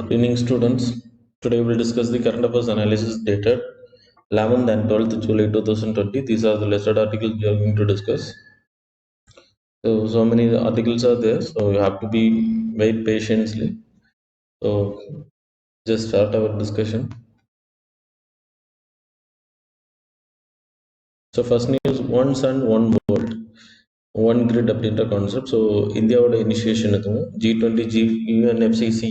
Good evening, students. Today we will discuss the current affairs analysis dated 11th and 12th July 2020. These are the listed articles we are going to discuss. So many articles are there, so you have to be wait patiently. So just start our discussion. So first news: one sun, one world, one grid அப்படின்ற concept. So இந்தியாவோட initiation எதுவும் G20 UNFCC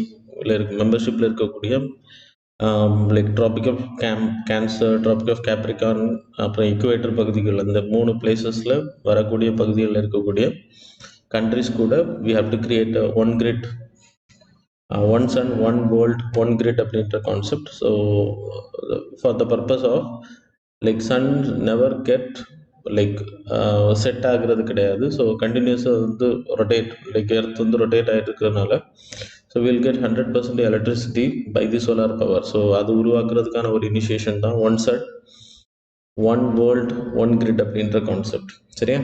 மெம்பர்ஷிப்பில் இருக்கக்கூடிய like tropic of cancer, tropic of capricorn, அப்புறம் equator பகுதிகள், அந்த 3 பிளேசஸில் வரக்கூடிய பகுதிகளில் இருக்கக்கூடிய கண்ட்ரிஸ் கூட we have to create one grid, one sun one world one grid அப்படின்ற concept. So for the purpose of like sun never get like set ஆகுறது கிடையாது. ஸோ கண்டினியூஸாக வந்து ரொட்டேட், லைக் எர்த் வந்து ரொட்டேட் ஆகிட்டு இருக்கிறதுனால so will get 100% electricity by the solar power. So அது உருவாக்குறதுக்கான ஒரு இனிஷியேஷன் தான் one sun one world one grid அப்படின்ற கான்செப்ட். சரியா?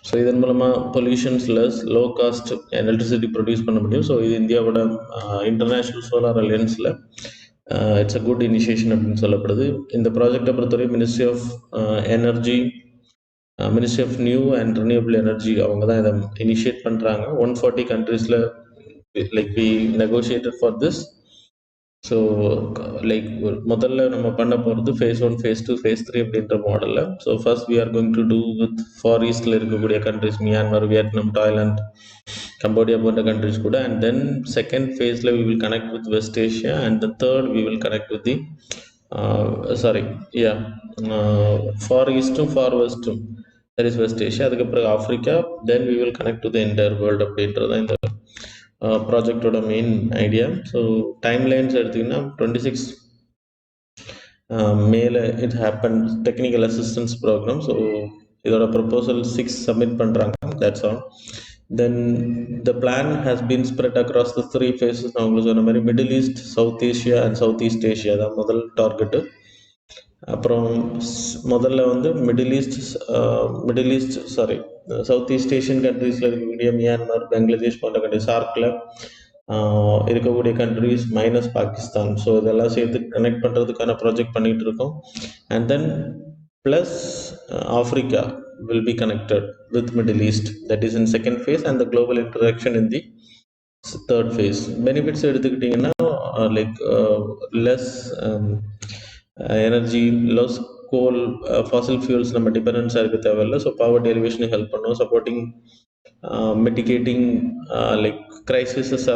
ஸோ இதன் மூலமாக pollutions less, low cost electricity produce பண்ண முடியும். ஸோ இது இந்தியாவோட இன்டர்நேஷ்னல் சோலார் அலையன்ஸில் இட்ஸ் அ குட் இனிஷியேஷன் அப்படின்னு சொல்லப்படுது. இந்த ப்ராஜெக்டை பொறுத்தவரை ministry of energy, ministry of new and renewable energy அவங்க தான் இதை இனிஷியேட் பண்ணுறாங்க. 140 கண்ட்ரீஸில் like we negotiated for this. So like முதல்ல நம்ம பண்ண போகிறது phase 1, phase 2, phase 3 அப்படின்ற மாடலில். So first we are going to do with far ஈஸ்டில் இருக்கக்கூடிய countries, Myanmar, Vietnam, Thailand, Cambodia போன்ற கண்ட்ரிஸ் கூட. அண்ட் தென் செகண்ட் ஃபேஸில் we will connect with West Asia. And the third we will connect with the far ஈஸ்ட்டும் far வெஸ்ட்டும், that is West Asia. அதுக்கப்புறம் Africa, then we will connect to the entire world அப்படின்றது இந்த ப்ராஜெக்டோட main idea. So timelines எடுத்திங்கன்னா 26 மேல it happen technical assistance program. So இதோட proposal 6 submit பண்ணுறாங்க. That's all. Then the plan has been spread across the 3 phases. நான் உங்களுக்கு சொன்ன மாதிரி Middle East, South Asia and South East Asia தான் முதல் டார்கெட்டு. அப்புறம் முதல்ல வந்து Middle East South east Asian கண்ட்ரீஸில் இருக்கக்கூடிய மியான்மர், பங்களாதேஷ் போன்ற கண்ட்ரிஸ், சார்க்கில் இருக்கக்கூடிய கண்ட்ரிஸ் மைனஸ் பாகிஸ்தான். ஸோ இதெல்லாம் சேர்த்து கனெக்ட் பண்ணுறதுக்கான ப்ராஜெக்ட் பண்ணிகிட்டு இருக்கோம். And then plus Africa will be connected with Middle East, that is in second phase, and the global interaction in the third phase. Benefits எடுத்துக்கிட்டிங்கன்னா like less energy, less coal, fossil fuels நம்ம டிபெண்டன்ஸாக இருக்க தேவையில்லை. So power டெரிவேஷனுக்கு help பண்ணும், supporting mitigating like crises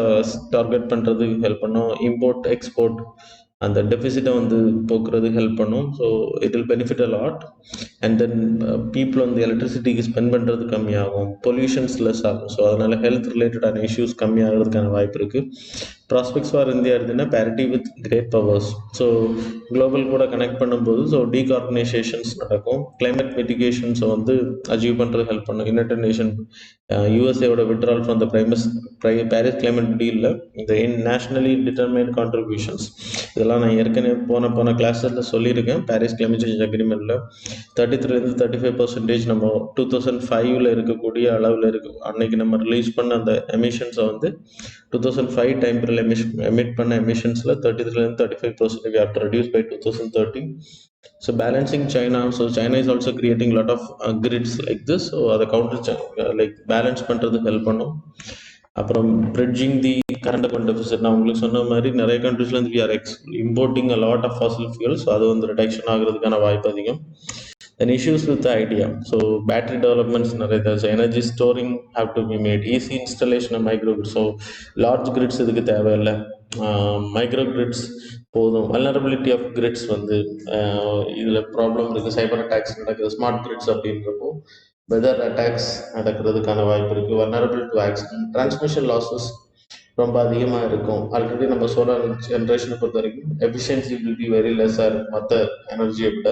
target பண்ணுறதுக்கு help பண்ணும், import export அந்த டெபிசிட்டை வந்து போக்குறதுக்கு ஹெல்ப் பண்ணும். So it will benefit a lot. And then people வந்து எலக்ட்ரிசிட்டிக்கு ஸ்பெண்ட் பண்ணுறது கம்மியாகும், பொல்யூஷன்ஸ் லெஸ் ஆகும். ஸோ அதனால் ஹெல்த் ரிலேட்டடான இஷ்யூஸ் கம்மியாகிறதுக்கான வாய்ப்பு இருக்குது. ப்ராஸ்பெக்ட்ஸ் ஃபார் இந்தியா இருக்குன்னா parity with great powers. So global கூட கனெக்ட் பண்ணும்போது ஸோ டீகார்பனைசேஷன்ஸ் நடக்கும், கிளைமேட் மிட்டிகேஷன்ஸை வந்து அச்சீவ் பண்ணுறது ஹெல்ப் பண்ணும். யுனைடெட் நேஷன் யூஎஸ்ஏவோட withdrawal from the Paris climate டீலில் இந்த நேஷனலி டிட்டர்மைன்ட் கான்ட்ரிபியூஷன்ஸ் இதெல்லாம் நான் ஏற்கனவே போன கிளாஸில் சொல்லியிருக்கேன். பாரிஸ் கிளைமேட் சேஞ்ச் அக்ரிமெண்ட்டில் 33-35% நம்ம 2005 இருக்கக்கூடிய அளவில் அன்னைக்கு நம்ம ரிலீஸ் பண்ண அந்த எமிஷன்ஸை வந்து 2005 டைம் பீரியட் எமிட் பண்ண எமிஷன்ஸில் 33-35% we have to reduce by 2030. So balancing China, so China is also creating a lot of grids like this. So அதை counter like balance பண்ணுறதுக்கு ஹெல்ப் பண்ணும். அப்புறம் bridging the current account deficit, நான் உங்களுக்கு சொன்ன மாதிரி நிறைய கண்ட்ரீஸ்லேருந்து we are importing a lot of fossil fuels. So அது வந்து ரிடக்ஷன் ஆகிறதுக்கான வாய்ப்பு அதிகம். Then issues with the idea. So battery developments நிறைய, energy storing have to be made, easy installation of micro grids. So large grids இதுக்கு தேவையில்லை, micro grids போதும். Vulnerability of grids வந்து இதில் ப்ராப்ளம் இருக்குது, சைபர் அட்டாக்ஸ் நடக்குது. ஸ்மார்ட் கிரிட்ஸ் அப்படின்றப்போ weather attacks நடக்கிறதுக்கான வாய்ப்பு இருக்குது. Vulnerable to accident, transmission losses ரொம்ப அதிகமாக இருக்கும். ஆல்ரெடி நம்ம சோலார் ஜென்ரேஷனை பொறுத்த வரைக்கும் எஃபிஷியன்சி வில் பி வெரி லெஸ்ஸாக இருக்கும் மற்ற எனர்ஜியை விட.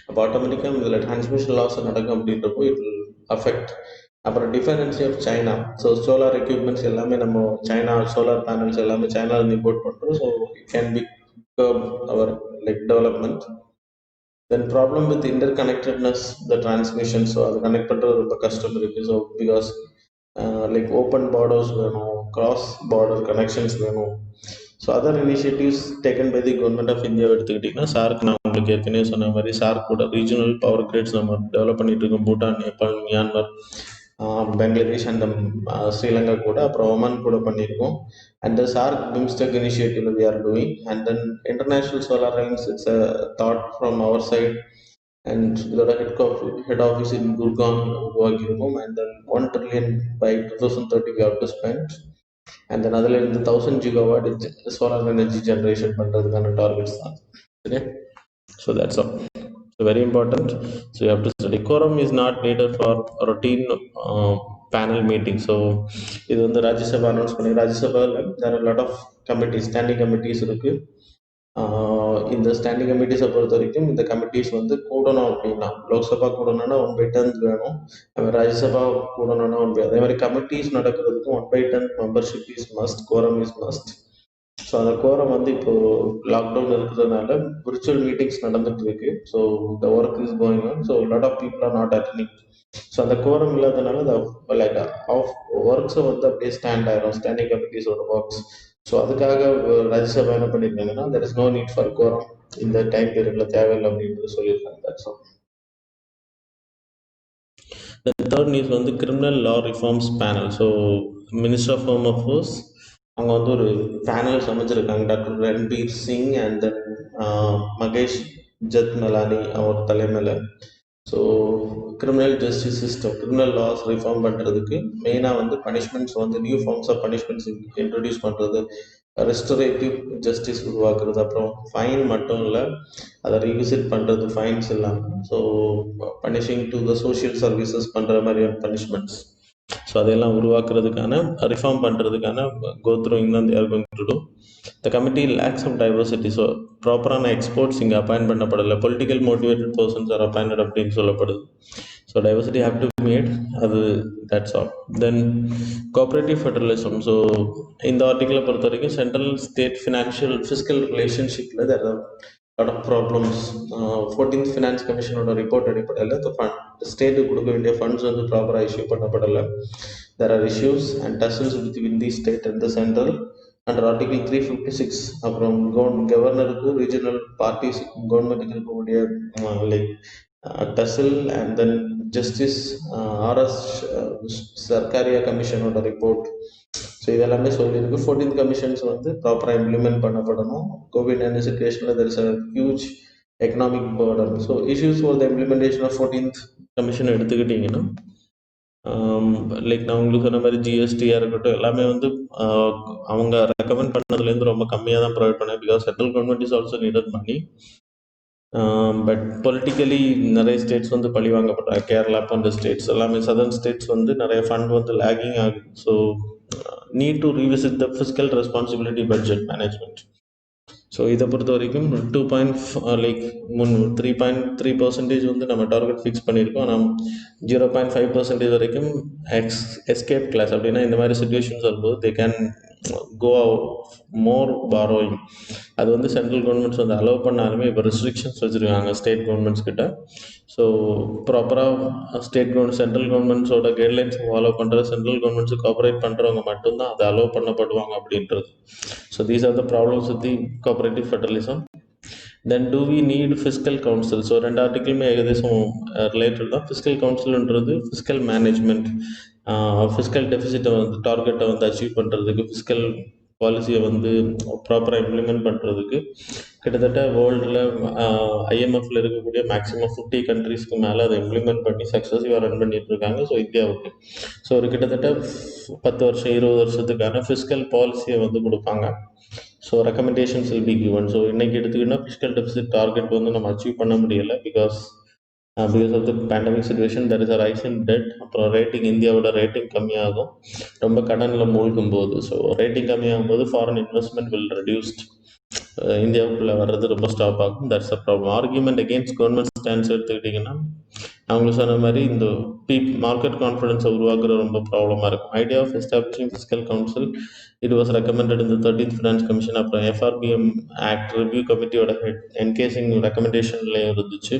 அப்போ ஆட்டோமேட்டிக்காக இதில் டிரான்ஸ்மிஷன் லாஸ் நடக்கும் அப்படின்றப்போ இட் வில் அஃபெக்ட். அப்புறம் dependency of China. So solar equipments எல்லாமே நம்ம சைனா, சோலார் பேனல்ஸ் எல்லாமே சைனாவில் இம்போர்ட் பண்ணுறோம். So it can be our like development. Then problem with interconnectedness the transmission. So அது கனெக்ட் பண்ணுறது ரொம்ப கஷ்டம் இருக்குது. So because like open borders வேணும், கிராஸ் பார்டர் கனெக்ஷன்ஸ் வேணும். So other initiatives taken by the government of இந்தியாவை எடுத்துக்கிட்டிங்கன்னா, SAARC நான் உங்களுக்கு ஏற்கனவே சொன்ன மாதிரி சார்க் கூட ரீஜனல் பவர் கிரிட்ஸ் நம்ம டெவலப் பண்ணிட்டு இருக்கோம். பூட்டான், நேபாள், மியான்மர், பெங்களாதேஷ் அண்ட் ஸ்ரீலங்கா கூட, அப்புறம் ஒமன் கூட பண்ணியிருக்கோம். And the SAARC BIMSTEC initiative we are doing. And then international solar alliance, it's a thought from our side. And இதோட ஹெட் ஆஃபீஸ் இன் குர்கான் உருவாக்கியிருக்கோம். And then 1 trillion by 2030 we have to spend. And then அதில் இருந்து 1000 GW solar energy generation பண்ணுறதுக்கான targets தான். Okay, so that's all. So very important. So you have to study. Quorum is not needed for routine panel meeting. So இது வந்து Rajya Sabha announce பண்ணி, ராஜ்யசபாவில் there are a lot of committees, standing committees இருக்கு. இந்த standing கமிட்டிஸை பொறுத்த வரைக்கும் இந்த committees வந்து கூடணும் அப்படின்னா, லோக்சபா கூடணும்னா 1/10 வேணும், ராஜ்யசபா கூடணும்னா 1/10. அதே மாதிரி கமிட்டிஸ் நடக்கிறதுக்கு 1/10 membership is must, quorum is must. So அந்த கோரம் வந்து இப்போ லாக்டவுன் இருக்கிறதுனால விர்ச்சுவல் மீட்டிங்ஸ் நடந்துட்டு இருக்கு. So the work is going on. So lot of people are not attending. So அந்த கோரம் இல்லாதனால லைக் ஆஃப் ஒர்க்ஸை வந்து அப்படியே ஸ்டாண்ட் ஆயிரும், ஸ்டாண்டிங் கமிட்டிஸோட ஒர்க்ஸ். ஸோ அதுக்காக ராஜ்யசபா என்ன பண்ணியிருக்காங்கன்னா, there is no need for quorum, இந்த டைம் பீரியட்ல தேவையில்லை அப்படின்றது சொல்லியிருக்காங்க. That's all. The third is வந்து criminal law reforms panel. So minister of home affairs அவங்க வந்து ஒரு பேனல் அமைச்சிருக்காங்க. Doctor Ranbir Singh and then Mahesh Jethmalani அவர் தலைமையில். So criminal justice system, criminal laws reform பண்ணுறதுக்கு மெயினாக வந்து பனிஷ்மெண்ட்ஸ் வந்து new forms of punishments introduce பண்ணுறது, ரெஸ்டரேட்டிவ் ஜஸ்டிஸ் உருவாக்குறது, அப்புறம் ஃபைன் மட்டும் இல்லை அதை ரீவிசிட் பண்ணுறது, ஃபைன்ஸ் இல்லாமல். So punishing to the social services பண்ணுற மாதிரியான பனிஷ்மெண்ட்ஸ். ஸோ அதெல்லாம் உருவாக்குறதுக்கான, ரிஃபார்ம் பண்ணுறதுக்கான கோத்ரூயிங் தான் there going to do. The committee lacks of diversity. So ப்ராப்பரான எக்ஸ்போர்ட்ஸ் இங்கே அப்பாயின்ட் பண்ணப்படலை, political motivated persons are appointed அப்படின்னு சொல்லப்படுது. So diversity have to made, அது that's all. Then cooperative federalism. So இந்த ஆர்டிக்கிளை பொறுத்த வரைக்கும் சென்ட்ரல் ஸ்டேட் ஃபினான்ஷியல் ஃபிஸ்கல் ரிலேஷன்ஷிப்பில் there are lot of problems. 14th finance கமிஷனோட ரிப்போர்ட் அடிப்படையில் ஸ்டேட்டுக்கு கொடுக்க வேண்டிய ஃபண்ட்ஸ் வந்து ப்ராப்பராக இஷ்யூ பண்ணப்படலை. There are issues and tassels between the state and the central under article 356. அப்புறம் கவர்னருக்கும் ரீஜனல் பார்ட்டிஸ் கவர்மெண்ட்டுக்கு இருக்கக்கூடிய like tussle and then justice R S Sarkaria கமிஷனோட ரிப்போர்ட். ஸோ இதெல்லாமே சொல்லியிருக்கு. 14th கமிஷன்ஸ் வந்து ப்ராப்பராக இம்ப்ளிமெண்ட் பண்ணப்படணும். கோவிட்-19 சுச்சுவேஷனில் there is a huge economic burden. So issues for the implementation of 14th commission எடுத்துக்கிட்டிங்கன்னா, லைக் நான் உங்களுக்கு சொன்ன மாதிரி ஜிஎஸ்டியாக இருக்கட்டும், எல்லாமே வந்து அவங்க ரெக்கமெண்ட் பண்ணதுலேருந்து ரொம்ப கம்மியாக தான் ப்ரொவைட் பண்ணேன். Because central government is also needed money. But politically நிறைய ஸ்டேட்ஸ் வந்து பழி வாங்கப்படுறாங்க. கேரளா போன்ற ஸ்டேட்ஸ் எல்லாமே, சதர்ன் ஸ்டேட்ஸ் வந்து நிறைய ஃபண்ட் வந்து லேகிங் ஆகுது. So need to revisit the fiscal responsibility budget management. So இதை பொறுத்த வரைக்கும் 3.3% வந்து நம்ம டார்கெட் ஃபிக்ஸ் பண்ணியிருக்கோம். ஆனால் 0.5% வரைக்கும் எஸ்கேப் கிளாஸ். அப்படின்னா இந்த மாதிரி சுச்சுவேஷன்ஸ் வரும்போது they can go more borrowing. அது வந்து சென்ட்ரல் கவர்மெண்ட்ஸ் வந்து அலோவ் பண்ணாலுமே இப்போ ரெஸ்ட்ரிக்ஷன்ஸ் வச்சுருக்காங்க ஸ்டேட் கவர்மெண்ட்ஸ் கிட்ட. ஸோ ப்ராப்பராக சென்ட்ரல் கவர்மெண்ட்ஸோட கைட்லைன்ஸ் ஃபாலோ பண்ணுற, சென்ட்ரல் கவர்மெண்ட்ஸுக்கு கோஆப்ரேட் பண்ணுறவங்க மட்டும்தான் அதை அலோவ் பண்ணப்படுவாங்க அப்படின்றது. So these are the problems with the cooperative federalism. Then do we need fiscal council. So 2 ஆர்டிக்கிளுமே ஏகதேசம் ரிலேட்டட் தான். ஃபிஸ்கல் கவுன்சில்ன்றது ஃபிஸ்கல் மேனேஜ்மெண்ட், ஃபிஸ்கல் டெஃபிசிட்டை வந்து டார்கெட்டை வந்து அச்சீவ் பண்ணுறதுக்கு, ஃபிஸ்கல் பாலிசியை வந்து ப்ராப்பராக இம்ப்ளிமெண்ட் பண்ணுறதுக்கு கிட்டத்தட்ட வேர்ல்டில் ஐஎம்எஃப்ல இருக்கக்கூடிய மேக்ஸிமம் 50 கண்ட்ரீஸ்க்கு மேலே அதை இம்ப்ளிமெண்ட் பண்ணி சக்ஸஸிவாக ரன் பண்ணிட்டு இருக்காங்க. ஸோ இந்தியாவுக்கு ஸோ ஒரு கிட்டத்தட்ட 10 வருஷம் 20 வருஷத்துக்கான ஃபிஸ்கல் பாலிசியை வந்து கொடுப்பாங்க. So recommendations will be given. So இன்னைக்கு எடுத்துக்கிட்டோம்னா ஃபிஸ்கல் டெஃபிசிட் டார்கெட் வந்து நம்ம அச்சீவ் பண்ண முடியலை. Because of the pandemic situation there is a rise in debt. அப்புறம் ரேட்டிங், இந்தியாவோட ரேட்டிங் கம்மியாகும் ரொம்ப கடனில் மூழ்கும் போது. ஸோ ரேட்டிங் கம்மியாகும் போது ஃபாரின் இன்வெஸ்ட்மெண்ட் வில் ரெடியூஸ்ட். இந்தியாவுக்குள்ளே வர்றது ரொம்ப ஸ்டாப் ஆகும். That's a problem. Argument against government stands எடுத்துக்கிட்டிங்கன்னா, அவங்களுக்கு சொன்ன மாதிரி இந்த மார்க்கெட் கான்ஃபிடன்ஸை உருவாக்குற ரொம்ப ப்ராப்ளமாக இருக்கும். Idea of establishing fiscal council it was recommended இந்த 13th ஃபினான்ஸ் கமிஷன். அப்புறம் எஃப்ஆர்பிஎம் ஆக்ட் ரிவ்யூ கமிட்டியோட என்கேசிங் ரெக்கமெண்டேஷன்லேயும் இருந்துச்சு.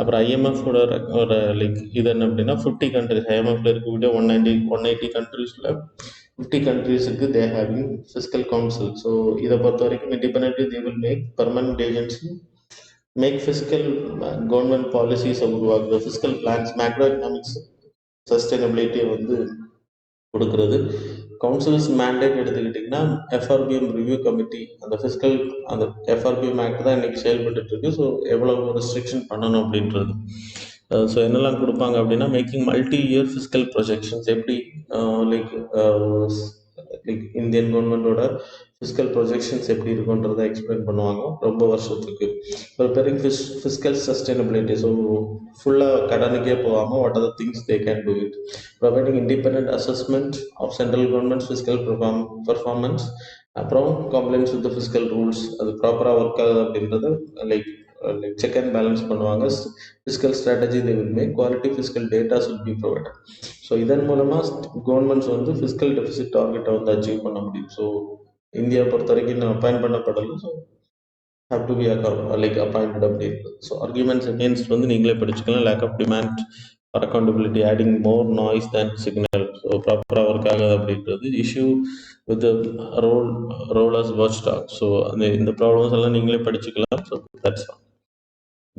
அப்புறம் ஐஎம்எஃபோட ஒரு லைக் இது என்ன அப்படின்னா 50 கண்ட்ரிஸ், ஐஎம்எஃப்ல இருக்கக்கூடிய 180 கண்ட்ரீஸில் 50 countries they having fiscal council. So இதை பொறுத்த வரைக்கும் independently they will make permanent agency, make fiscal government policies உருவாக்குறது, fiscal plans, macroeconomics sustainability வந்து கொடுக்கறது. கவுன்சில்ஸ் மேண்டேட் எடுத்துக்கிட்டிங்கன்னா எஃப்ஆர்பிஎம் ரிவ்யூ கமிட்டி, அந்த ஃபிஸ்கல் அந்த எஃப்ஆர்பிஎம் ஆக்ட் தான் இன்றைக்கி செயல்பட்டு இருக்கு. ஸோ எவ்வளோ ரெஸ்ட்ரிக்ஷன் பண்ணணும் அப்படின்றது. ஸோ என்னெல்லாம் கொடுப்பாங்க அப்படின்னா, making multi year fiscal projections, எப்படி லைக் லைக் இந்தியன் கவர்மெண்ட்டோட ஃபிஸ்கல் ப்ரொஜெக்ஷன்ஸ் எப்படி இருக்குன்றதை எக்ஸ்பிளைன் பண்ணுவாங்க ரொம்ப வருஷத்துக்கு. ப்ரிப்பேரிங் ஃபிஸ்கல் சஸ்டைனபிலிட்டி, ஸோ ஃபுல்லாக கடனுக்கே போகாமல் what are the things they can do it. Providing independent assessment of central government fiscal performance, அப்புறம் கம்ப்ளைண்ட்ஸ் வித் ஃபிஸ்கல் ரூல்ஸ் அது ப்ராப்பராக ஒர்க் ஆகுது அப்படின்றத லைக் செக் அண்ட் பேலன்ஸ் பண்ணுவாங்க. Fiscal strategy they will make, quality fiscal data should be provided. So இதன் மூலமாக governments வந்து fiscal deficit டார்கெட்டை வந்து அச்சீவ் பண்ண முடியும். ஸோ இந்தியா பொறுத்த வரைக்கும் இன்னும் அப்பாயிண்ட் பண்ணப்படலை. So have to be like appointed அப்படின்னு. ஸோ ஆர்குமெண்ட்ஸ் அகேன்ஸ்ட் வந்து நீங்களே படிச்சுக்கலாம். Lack of demand for accountability, adding more noise than signal, so ப்ராப்பராக ஒர்க் ஆகாது அப்படின்றது. Issue with role as watchdog. So அந்த இந்த ப்ராப்ளம்ஸ் எல்லாம் நீங்களே படிச்சுக்கலாம். So that's all.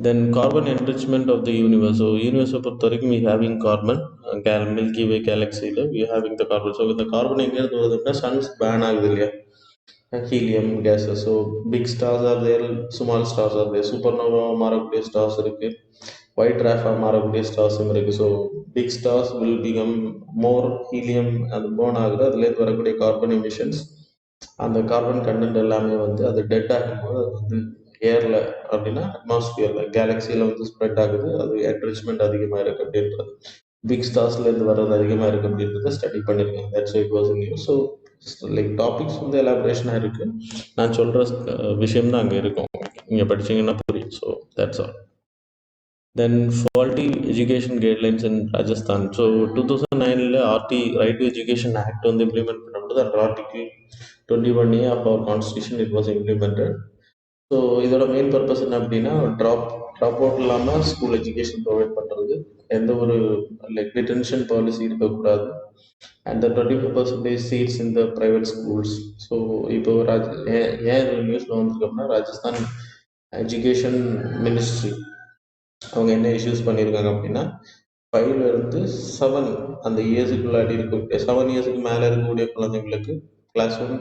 Then carbon enrichment of the universe. So universe பொறுத்த வரைக்கும் we having carbon, Milky Way galaxy-ல we having the carbon. So இந்த கார்பன் எங்கேருந்து வருதுன்னா சன்ஸ் பேன் ஆகுது இல்லையா, helium gases. So big stars are there, small stars are there. சூப்பர்னோவாக மாறக்கூடிய ஸ்டார்ஸ் இருக்கு, ஒயிட் ரேஃபாக மாறக்கூடிய ஸ்டார்ஸும் இருக்கு. So big stars will become more helium அது போர்ன் ஆகுது, அதுலேருந்து வரக்கூடிய கார்பன் எமிஷன்ஸ், அந்த கார்பன் கண்டென்ட் எல்லாமே வந்து அது டெட் ஆகும்போது அது வந்து ஏரில் அப்படின்னா அட்மாஸ்பியரில் கேலக்சியில் வந்து ஸ்ப்ரெட் ஆகுது, அது என்ரிச்மெண்ட் அதிகமாக இருக்குது அப்படின்றது. பிக் ஸ்டார்ஸ்லேருந்து வர்றது அதிகமாக இருக்குது அப்படின்றத ஸ்டடி பண்ணியிருக்கேன். That's it was news. So like topics வந்து எலாபரேஷனாக இருக்குது, நான் சொல்கிற விஷயம் தான் அங்கே இருக்கும், நீங்கள் படிச்சீங்கன்னா புரியும். So that's all. Then faulty education guidelines in Rajasthan. So 2009 RT right to education act வந்து இம்ப்ளிமெண்ட் பண்ணப்பட்டது. அந்த article 21A of our constitution it was implemented. So இதோட மெயின் பர்பஸ் என்ன அப்படின்னா, ட்ராப் அவுட் இல்லாமல் ஸ்கூல் எஜுகேஷன் ப்ரொவைட் பண்ணுறது, எந்த ஒரு லைக் டிடென்ஷன் பாலிசி இருக்கக்கூடாது, அண்ட் 25% சீட்ஸ் இந்த ப்ரைவேட் ஸ்கூல்ஸ். ஸோ இப்போ ஏன் நியூஸில் வந்திருக்கு அப்படின்னா, ராஜஸ்தான் எஜுகேஷன் மினிஸ்ட்ரி அவங்க என்ன இஷ்யூஸ் பண்ணியிருக்காங்க அப்படின்னா, 5லேருந்து 7 அந்த இயர்ஸுக்குள்ளாடி இருக்கக்கூடிய 7 இயர்ஸுக்கு மேலே இருக்கக்கூடிய குழந்தைங்களுக்கு class 1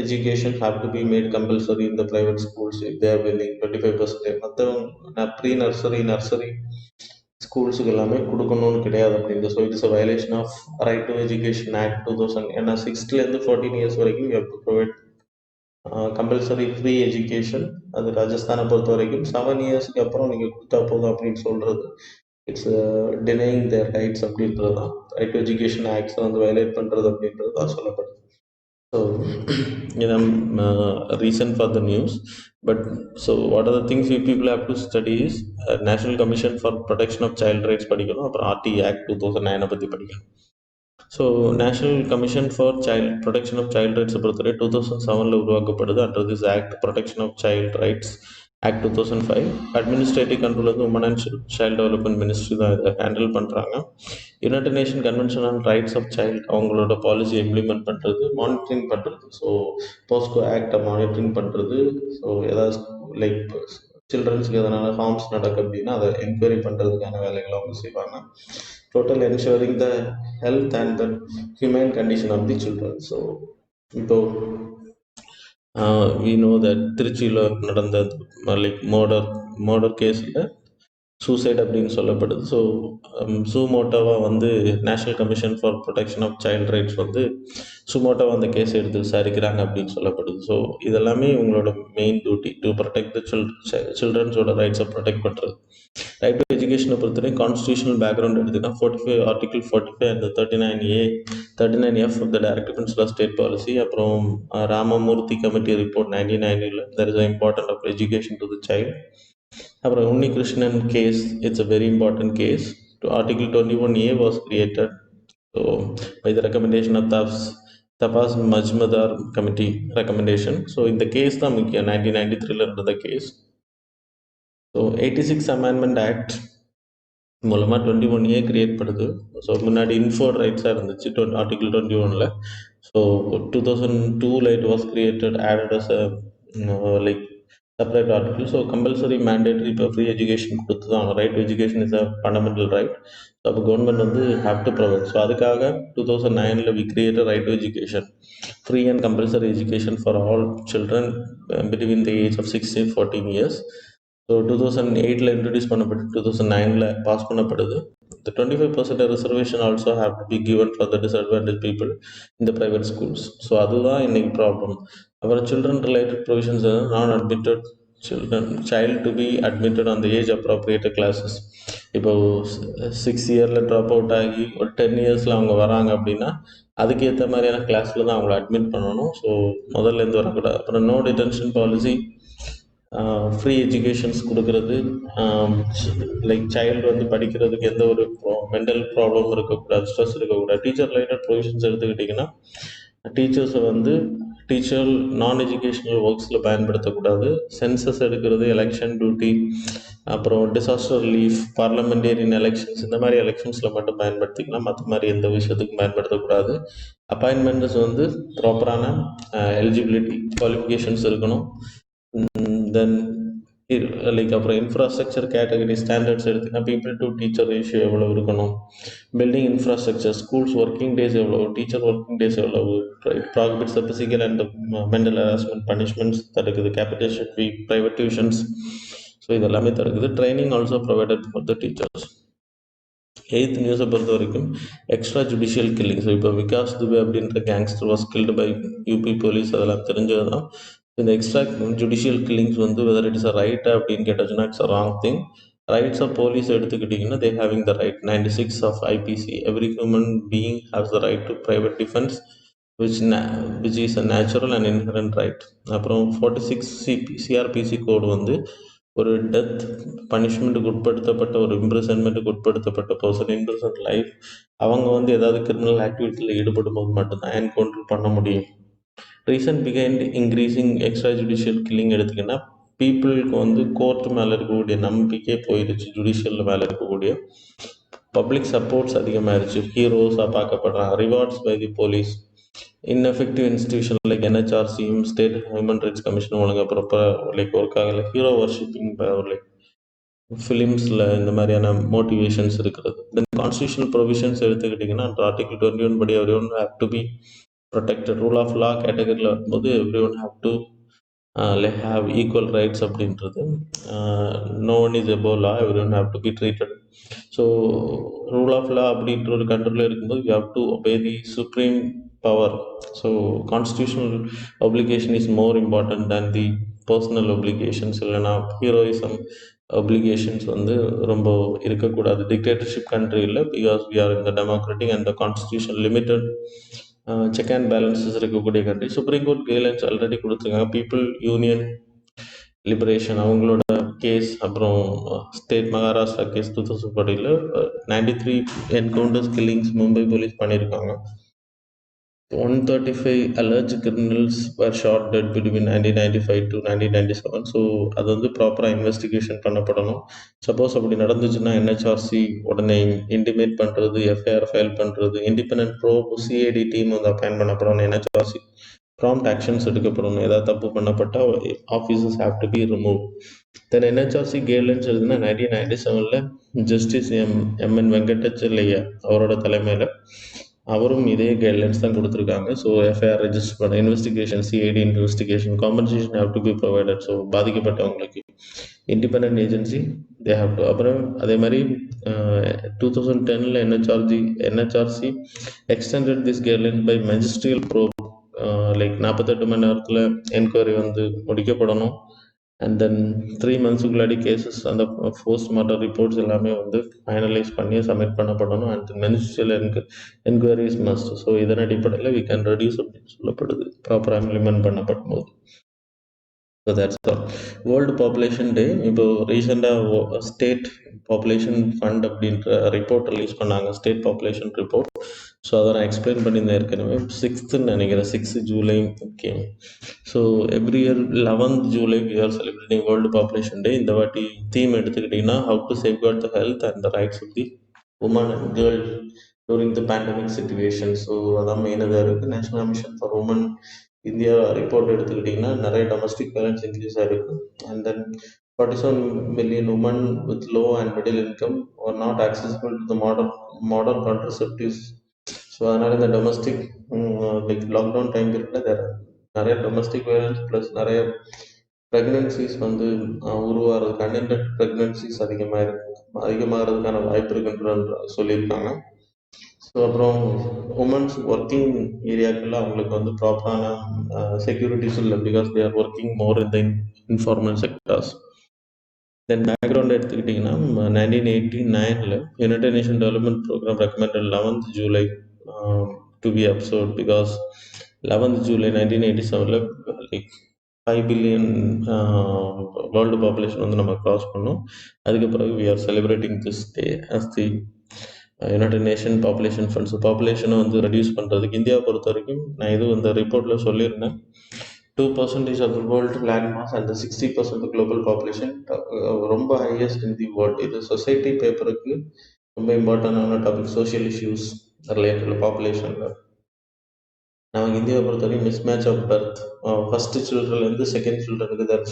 education have to be made compulsory in the private schools if they are willing 25%. மற்றவங்க ப்ரீ நர்சரி ஸ்கூல்ஸுக்கு எல்லாமே கொடுக்கணும்னு கிடையாது அப்படின்றது. So it's a violation of right to education act 2000. ஏன்னா 6லேருந்து 14 இயர்ஸ் வரைக்கும் you have to provide compulsory free education. அது ராஜஸ்தானை பொறுத்த வரைக்கும் 7 இயர்ஸ்க்கு அப்புறம் நீங்கள் கொடுத்தா போதும் அப்படின்னு சொல்கிறது இட்ஸ் டினையிங் தேர் ரைட்ஸ் அப்படின்றது தான். ரைட் டு எஜுகேஷன் ஆக்ட்ஸை வந்து வயலேட் பண்ணுறது அப்படின்றது தான் சொல்லப்படுது. So, reason for the news. But so what are the things we people have to study is National Commission for Protection of Child Rights படிக்கணும், அப்புறம் RT Act 2009 பற்றி படிக்கணும். So national commission for protection of child ரைட்ஸை பொறுத்தவரை 2007 உருவாக்கப்படுது. Under this act protection of child rights act 2005. Administrative control வந்து women and child development ministry தான் இதை ஹேண்டில் பண்ணுறாங்க. United Nation convention on rights of child அவங்களோட பாலிசியை இம்ப்ளிமெண்ட் பண்ணுறது, மானிட்டரிங் பண்ணுறது. ஸோ போஸ்கோ ஆக்டை மானிட்டரிங் பண்ணுறது. ஸோ ஏதாவது லைக் சில்ட்ரன்ஸுக்கு எதனால் ஹார்ம்ஸ் நடக்கு அப்படின்னா அதை என்கொயரி பண்ணுறதுக்கான வேலைகளை அவங்க செய்வாங்க. Total ensuring the health and the human condition of the children. So இப்போ we know that திருச்சியில் நடந்த லைக் மர்டர் கேஸில் சூசைட் அப்படின்னு சொல்லப்படுது. ஸோ சுமோட்டோவாக வந்து national commission for protection of child rights வந்து சுமோட்டோவாக அந்த கேஸ் எடுத்து விசாரிக்கிறாங்க அப்படின்னு சொல்லப்படுது. ஸோ இதெல்லாமே உங்களோட main duty to protect the சில்ட்ரன்ஸோட ரைட்ஸை ப்ரொடெக்ட் பண்ணுறது. ரைட் டு எஜுகேஷனை பொறுத்தவரை கான்ஸ்டியூஷனல் பேக்ரவுண்ட் எடுத்துன்னா 45 ஆர்டிகல் 45 அந்த 39A 39F of the director principal of state policy. அப்புறம் Ramamurthy committee report 1990 there is important of education to the child. அப்புறம் Unnikrishnan case, it's a very important case. Article 21A was created by the recommendation of Tapas Majumdar committee recommendation. So இந்த case தான் முக்கியம். 1993 இருந்த case. So 86 amendment act மூலமாக 21A create பண்ணுது. So முன்னாடி இன்ஃபோர்ட் ரைட்ஸாக இருந்துச்சு ஆர்டிகிள் 21ல். ஸோ 2002ல் it was created added as like separate article. So compulsory mandatory இப்போ ஃப்ரீ எஜுகேஷன் கொடுத்து தான் right to education is a fundamental right. So அப்போ கவர்மெண்ட் வந்து ஹேவ் டு ப்ரொவைட். ஸோ அதுக்காக 2009ல் we created right to education, free and compulsory education for all children between the age of 6 to 14 years. So 2008ல் introduce பண்ணப்பட்டு 2009ல் pass பண்ணப்படுது. The 25% reservation also have to be given for the disadvantaged people in the private schools. So அதுதான் இன்னைக்கு problem. அப்புறம் children related provisions நான் admitted child to be admitted on the age appropriate classes. இப்போ 6 இயரில் drop out ஆகி ஒரு 10 இயர்ஸில் அவங்க வராங்க அப்படின்னா அதுக்கேற்ற மாதிரியான கிளாஸில் தான் அவங்கள அட்மிட் பண்ணணும். ஸோ முதல்லேருந்து வரக்கூடாது. அப்புறம் no detention policy, free educations கொடுக்கறது, லைக் சைல்டு வந்து படிக்கிறதுக்கு எந்த ஒரு மென்டல் ப்ராப்ளம் இருக்கக்கூடாது, ஸ்ட்ரெஸ் இருக்கக்கூடாது. டீச்சர் ரிலேட்டட் ப்ரொவிஷன்ஸ் எடுத்துக்கிட்டிங்கன்னா டீச்சர்ஸை வந்து டீச்சர் நான் எஜுகேஷ்னல் ஒர்க்ஸில் பயன்படுத்தக்கூடாது. சென்சஸ் எடுக்கிறது, எலெக்ஷன் டியூட்டி, அப்புறம் டிசாஸ்டர் ரிலீஃப், பார்லமெண்டேரியன் எலெக்ஷன்ஸ், இந்த மாதிரி எலெக்ஷன்ஸில் மட்டும் பயன்படுத்திக்கலாம். மற்ற மாதிரி எந்த விஷயத்துக்கும் பயன்படுத்தக்கூடாது. அப்பாயின்மெண்ட்ஸ் வந்து ப்ராப்பரான எலிஜிபிலிட்டி குவாலிஃபிகேஷன்ஸ் இருக்கணும். தென் லைக் அப்புறம் இன்ஃப்ராஸ்ட்ரக்சர் கேட்டகரி ஸ்டாண்டர்ட்ஸ் எடுத்திங்கன்னா பீப்புள் டு டீச்சர் ரேஷியோ எவ்வளோ இருக்கணும், building infrastructure, schools working days எவ்வளோ, டீச்சர் ஒர்க்கிங் டேஸ் எவ்வளவு, ப்ராகிபிட்ஸ் the physical and mental harassment punishments தடுக்குது, கேபிட்டேஷன் ஃபீ, ப்ரைவேட் டியூஷன்ஸ், ஸோ இதெல்லாமே தடுக்குது. Training also provided for the teachers. 8th நியூஸை பொறுத்த வரைக்கும் எக்ஸ்ட்ரா ஜுடிஷியல் கில்லிங். ஸோ இப்போ விகாஸ் துபே அப்படின்ற gangster was killed by UP police, அதெல்லாம் தெரிஞ்சது தான். இந்த எக்ஸ்ட்ரா ஜுடிஷியல் கில்லிங்ஸ் வந்து whether it is a right அப்படின்னு கேட்டாச்சுன்னா it's a wrong thing. Rights of police எடுத்துக்கிட்டிங்கன்னா they having the right. 96 of IPC, every human being haves the right to private defence which is a natural and inherent right. அப்புறம் 46 CrPC கோடு வந்து ஒரு death பனிஷ்மெண்ட்டுக்கு உட்படுத்தப்பட்ட, ஒரு இம்ப்ரிசன்மெண்ட்டுக்கு உட்படுத்தப்பட்ட person, imprisoned life, அவங்க வந்து ஏதாவது கிரிமினல் ஆக்டிவிட்டியில் ஈடுபடும் போது மட்டும்தான் என்கவுண்டர் பண்ண முடியும். Recent behind increasing extra judicial killing எடுத்திங்கன்னா பீப்புளுக்கு வந்து கோர்ட் மேலே இருக்கக்கூடிய நம்பிக்கை போயிடுச்சு, ஜுடிஷியல் மேலே இருக்கக்கூடிய பப்ளிக் சப்போர்ட்ஸ் அதிகமாகிடுச்சு, ஹீரோஸாக பார்க்கப்படுறாங்க, rewards by the police, ineffective institution like NHRC, State Human Rights Commission ஒழுங்கா ப்ராப்பராக லைக் ஒர்க் ஆகலை, ஹீரோ வர்ஷிப்பிங் லைக் ஃபிலிம்ஸில் இந்த மாதிரியான மோட்டிவேஷன்ஸ் இருக்கிறது. தென் கான்ஸ்டியூஷனல் ப்ரொவிஷன்ஸ் எடுத்துக்கிட்டிங்கன்னா ஆர்டிகிள் 21 படி everyone have to be protected. Rule of law கேட்டகரியில் வரும்போது everyone have to have equal rights அப்படின்றது. No one is above law, everyone have to be treated. So rule of law அப்படின்ற ஒரு கண்ட்ரோலில் இருக்கும்போது you have to obey the supreme power. So constitutional obligation is more important than the personal obligations. இல்லைனா heroism obligations வந்து ரொம்ப இருக்கக்கூடாது. Dictatorship country இல்லை, because we are in the democratic and the constitution limited check and balances இருக்கக்கூடிய country. Supreme court guidelines already கொடுத்துருக்காங்க. People union liberation அவங்களோட case, அப்புறம் state Maharashtra case 2014 93 encounters killings Mumbai police பண்ணியிருக்காங்க. 135 alleged criminals were shot dead between 1995 to 1997. So அது வந்து ப்ராப்பராக investigation பண்ணப்படணும். Suppose அப்படி நடந்துச்சுன்னா NHRC உடனே இன்டிமேட் பண்ணுறது, எஃப்ஐஆர் ஃபைல் பண்ணுறது, இண்டிபெண்ட் ப்ரோப் சிஐடி டீம் வந்து அப்பாயின் பண்ணப்படணும். NHRC ப்ராம்ப்ட் ஆக்ஷன்ஸ் எடுக்கப்படணும். ஏதாவது தப்பு பண்ணப்பட்டால் officers have to be remove. Then NHRC guidelines எழுதுனா 1997 ஜஸ்டிஸ் எம்என் வெங்கடச்சலையா அவரோட தலைமையில் அவரும் இதே கைட்லைன்ஸ் தான் கொடுத்துருக்காங்க. ஸோ எஃப்ஐஆர் ரெஜிஸ்டர் பண்ண, investigation, CID investigation, compensation have to be provided. So பாதிக்கப்பட்டவங்களுக்கு independent agency they have to. அப்புறம் அதே மாதிரி 2010 NHRC extended this guidelines by magisterial probe. Like 48 மணி நேரத்தில் என்கொயரி வந்து முடிக்கப்படணும். அண்ட் தென் 3 மந்த்ஸுக்குள்ளாடி கேசஸ் அந்த போஸ்ட்மார்ட்டம் ரிப்போர்ட்ஸ் எல்லாமே வந்து ஃபைனலைஸ் பண்ணி சப்மிட் பண்ணப்படணும். And ministerial enquiries must. So இதன் அடிப்படையில் வி கேன் ரெடியூஸ் அப்படின்னு சொல்லப்படுது ப்ராப்பராக இம்ப்ளிமெண்ட் பண்ணப்படும் போது. So that's all. World population day இப்போ ரீசெண்டாக ஸ்டேட் பாப்புலேஷன் ஃபண்ட் அப்படின்ற ரிப்போர்ட் ரிலீஸ் பண்ணாங்க, ஸ்டேட் பாப்புலேஷன் ரிப்போர்ட். ஸோ அதை நான் எக்ஸ்பிளைன் பண்ணியிருந்தேன் ஏற்கனவே. 6th நினைக்கிறேன், 6 July. Okay. So every year 11th July we are celebrating world population day. இந்த வாட்டி தீம் எடுத்துக்கிட்டிங்கன்னா how to safeguard the health and the rights of the women and girl during the pandemic situation. So அதான் மெயின் இதாக இருக்குது. National mission for women India report எடுத்துக்கிட்டிங்கன்னா நிறைய domestic violence increase ஆகிருக்கு. And then 47 million women with low and middle income are not accessible to the modern contraceptives. So அதனால் இந்த domestic like lockdown time பீரியடில் நிறைய டொமஸ்டிக் வேலன்ஸ் ப்ளஸ் நிறைய pregnancies வந்து உருவாகிறதுக்கு அன்இன்டென்ட் ப்ரெக்னென்சிஸ் அதிகமாகிறதுக்கான வாய்ப்பு இருக்குன்ற சொல்லியிருக்காங்க. ஸோ அப்புறம் உமன்ஸ் ஒர்க்கிங் ஏரியாக்களில் அவங்களுக்கு வந்து ப்ராப்பரான செக்யூரிட்டிஸ் இல்லை, because they are working more in the informal sectors. Then background எடுத்துக்கிட்டிங்கன்னா 1989 United Nation development programme recommended 11th July to be observed, because 11th July 1987 like 5 billion world population வந்து நம்ம cross பண்ணோம். அதுக்கு பிறகு we are celebrating this day as the United Nation population funds. பாப்புலேஷனை வந்து reduce பண்ணுறதுக்கு இந்தியாவை பொறுத்த வரைக்கும் நான் இது இந்த ரிப்போர்ட்டில் சொல்லியிருந்தேன். 2% of the world land mass and 60% global population ரொம்ப ஹையஸ்ட் இன் தி வேர்ல்டு. இது சொசைட்டி பேப்பருக்கு ரொம்ப இம்பார்ட்டண்டான டாபிக். சோஷியல் இஷ்யூஸ் ரிலேட்டட் பாப்புலேஷனில் நமக்கு இந்தியாவை பொறுத்த வரைக்கும் மிஸ்மேட்ச் ஆஃப் பர்த், ஃபஸ்ட்டு சில்ட்ரன்லேருந்து செகண்ட் சில்ட்ரனுக்கு தர்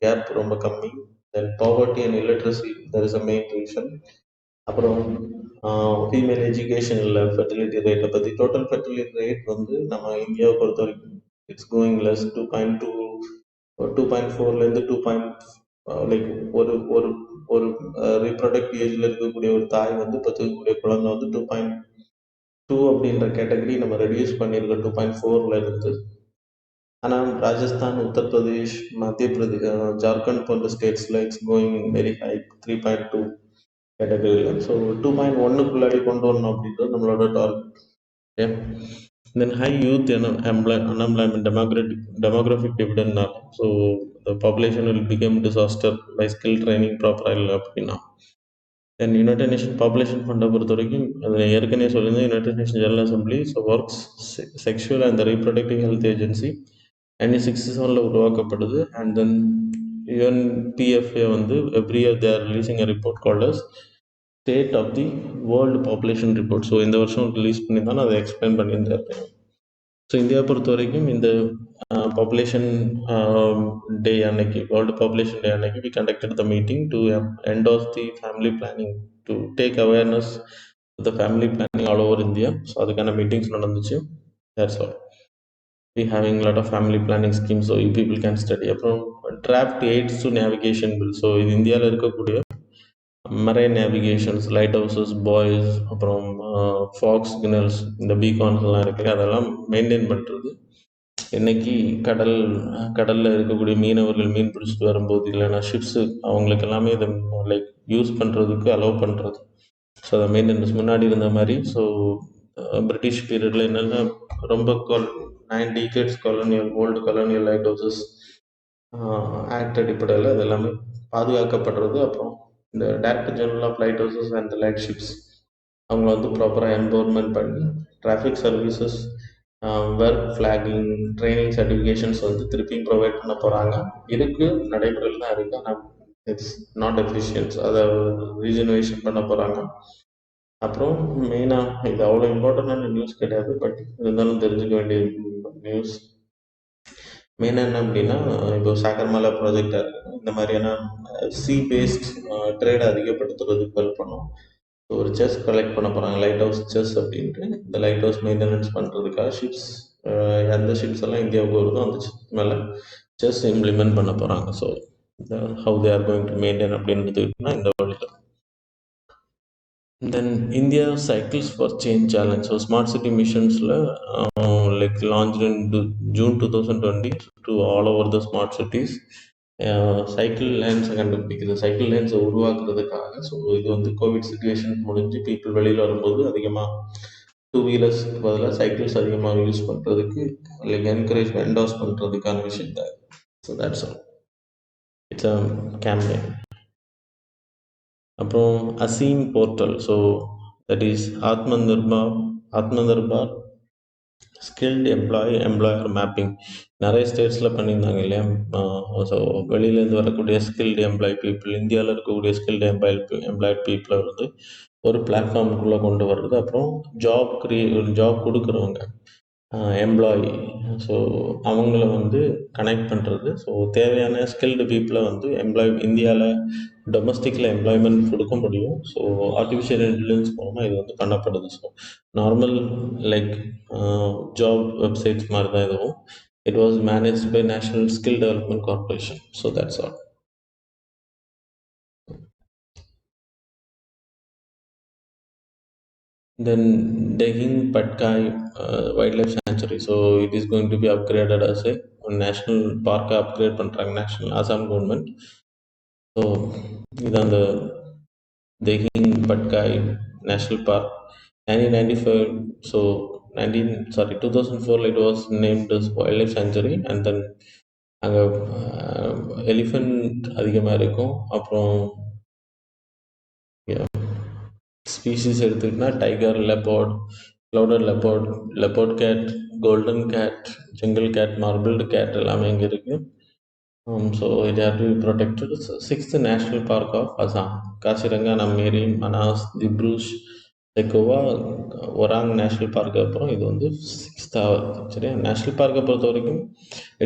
கேப் ரொம்ப கம்மி. Then poverty and illiteracy there is a main reason. அப்புறம் ஃபீமேல் எஜுகேஷன் இல்லை, ஃபெர்டிலிட்டி ரேட்டை பற்றி. டோட்டல் ஃபெர்டிலிட்டி ரேட் வந்து நம்ம இந்தியாவை பொறுத்த வரைக்கும் இட்ஸ் கோயிங் லெஸ். 2.2 2.4லேருந்து 2. லைக் ஒரு ஒரு ஒரு ரீப்ரொடக்டிவ் ஏஜில் இருக்கக்கூடிய ஒரு தாய் வந்து பெற்றுக்கக்கூடிய குழந்தை வந்து 2.2 அப்படின்ற கேட்டகரி நம்ம ரெடியூஸ் பண்ணியிருக்கோம் 2.4 இருந்து. ஆனால் ராஜஸ்தான், உத்தரப்பிரதேஷ், மத்திய பிரதேஷ், ஜார்க்கண்ட் போன்ற ஸ்டேட்ஸில் இட்ஸ் கோயிங் வெரி ஹை, 3.2 கேட்டகரியில். ஸோ 2.1க்குள்ளாடி கொண்டு வரணும் அப்படின்றது நம்மளோட target. Okay. Then high youth unemployment demographic டிவிடெண்ட்னால so the population will become disaster by skill training ப்ராப்பராக இல்லை அப்படின்னா. தென் யுனைடெட் நேஷன் பாப்புலேஷன் ஃபண்டை பொறுத்த வரைக்கும் அது ஏற்கனவே சொல்லியிருந்தேன். United Nation general assembly so works sexual and reproductive health agency 1967 உருவாக்கப்படுது. அண்ட் தென் UNPFA வந்து every year they are releasing a report called as state of the world population report. So இந்த வருஷம் ரிலீஸ் பண்ணி தான் அதை explain பண்ணியிருந்தேன். So India பொறுத்த வரைக்கும் இந்த பாப்புலேஷன் டே அன்னைக்கு, வேர்ல்டு பாப்புலேஷன் டே அன்னைக்கு we conducted the meeting to endorse the family planning, to take awareness the family planning all over India. So அதுக்கான மீட்டிங்ஸ் நடந்துச்சு. That's all. We having lot of family planning scheme, so you people can study. அப்புறம் draft aids to navigation bill. So இது இந்தியாவில் இருக்கக்கூடிய marine navigations, lighthouses, buoys, அப்புறம் fogs signals, இந்த பீகான்ஸ்லாம் இருக்குது, அதெல்லாம் மெயின்டைன் பண்ணுறது. இன்னைக்கு கடலில் இருக்கக்கூடிய மீனவர்கள் மீன் பிடிச்சிட்டு வரும்போது இல்லைன்னா ஷிப்ஸு அவங்களுக்கு எல்லாமே இதை லைக் யூஸ் பண்ணுறதுக்கு அலோவ் பண்ணுறது. ஸோ அதை மெயின்டெனன்ஸ் முன்னாடி இருந்த மாதிரி. ஸோ பிரிட்டிஷ் பீரியடில் என்னென்னா ரொம்ப 9 decades old colonial light houses act அடிப்படையில் அது எல்லாமே பாதுகாக்கப்படுறது. அப்புறம் இந்த director general of light houses and light ships அவங்க வந்து ப்ராப்பராக எம்பவர்மெண்ட் பண்ணி traffic services, work flagging, training certifications வந்து திருப்பியும் ப்ரொவைட் பண்ண போகிறாங்க. நடைமுறையில் தான் இருக்குது, ஆனால் இட்ஸ் நாட் எஃபிஷியன்ஸ். அதை ரீஜெனரேஷன் பண்ண போகிறாங்க. அப்புறம் மெயினாக இது அவ்வளோ இம்பார்ட்டண்டான நியூஸ் கிடையாது, பட் இருந்தாலும் தெரிஞ்சுக்க வேண்டிய நியூஸ். மெயினாக என்ன அப்படின்னா, இப்போ சாகர்மாலா ப்ராஜெக்டாக இருக்குது, இந்த மாதிரியான சி பேஸ்ட் ட்ரேடை அதிகப்படுத்துறதுக்கு ஹெல்ப் பண்ணும். ஸோ ஒரு செஸ் கலெக்ட் பண்ண போகிறாங்க, லைட் ஹவுஸ் செஸ் அப்படின்ட்டு. இந்த லைட் ஹவுஸ் மெயின்டெனன்ஸ் பண்ணுறதுக்காக ஷிப்ஸ், எந்த ஷிப்ஸ் எல்லாம் இந்தியாவுக்கு வருதோ அந்த ஷிப்ஸ் மேலே செஸ் இம்ப்ளிமெண்ட் பண்ண போகிறாங்க. So how they are going to maintain அப்படின்றதுக்குன்னா இந்த வேர்ல்டில். Then India cycles for change challenge. So smart city மிஷன்ஸில் like launch in June 2020 to all over the smart cities. Cycle லேன்ஸை கண்டுபிடிக்கிறது, சைக்கிள் லேன்ஸை உருவாக்குறதுக்காக. ஸோ இது வந்து கோவிட் சுச்சுவேஷன் முடிஞ்சு people வெளியில் வரும்போது அதிகமாக 2 வீலர்ஸ்க்கு பதிலாக சைக்கிள்ஸ் அதிகமாக யூஸ் பண்ணுறதுக்கு லைக் என்கரேஜ் என்டோஸ் பண்ணுறதுக்கான விஷயம் தான். So that's all. It's a campaign. அப்புறம் ASEEM portal. So that is Atma Nirbhar skilled employer mapping. நிறைய ஸ்டேட்ஸில் பண்ணியிருந்தாங்க இல்லையா? ஸோ வெளியிலேருந்து வரக்கூடிய ஸ்கில்டு பீப்புள், இந்தியாவில் இருக்கக்கூடிய ஸ்கில்டு எம்ப்ளாய்ட் பீப்புளை வந்து ஒரு பிளாட்ஃபார்முக்குள்ளே கொண்டு வர்றது. அப்புறம் ஜாப் கொடுக்குறவங்க எம்ப்ளாயி, ஸோ அவங்கள வந்து கனெக்ட் பண்ணுறது. ஸோ தேவையான ஸ்கில்டு பீப்புளை வந்து இந்தியாவில் டொமஸ்டிக்கில் எம்ப்ளாய்மெண்ட் கொடுக்க முடியும். ஸோ ஆர்டிஃபிஷியல் இன்டெலிஜென்ஸ் மூலமாக இது வந்து பண்ணப்படுது. So normal like job websites மாதிரி தான் இதுவும். It was manage by national skill development corporation. So that's all. Then Dehing Patkai Wildlife Sanctuary. So it is going to be upgraded as a national park. Upgrade பண்றாங்க national Assam government. So இது அந்த Dehing Patkai National Park 1995. So 2004 it was named as Wildlife Sanctuary. And then அங்கே elephant அதிகமாக இருக்கும். அப்புறம் species எடுத்துக்கிட்டா tiger, leopard, clouded leopard cat, golden cat, jungle cat, marbled cat எல்லாமே இங்கே இருக்குது. So it have to be protected. 6th national park of Assam. Kaziranga, Nameri, Manas, Dibru, Saikhowa, Orang national park அப்புறம் இது வந்து 6th ஆகுது. சரியா? நேஷ்னல் பார்க்கை பொறுத்த வரைக்கும்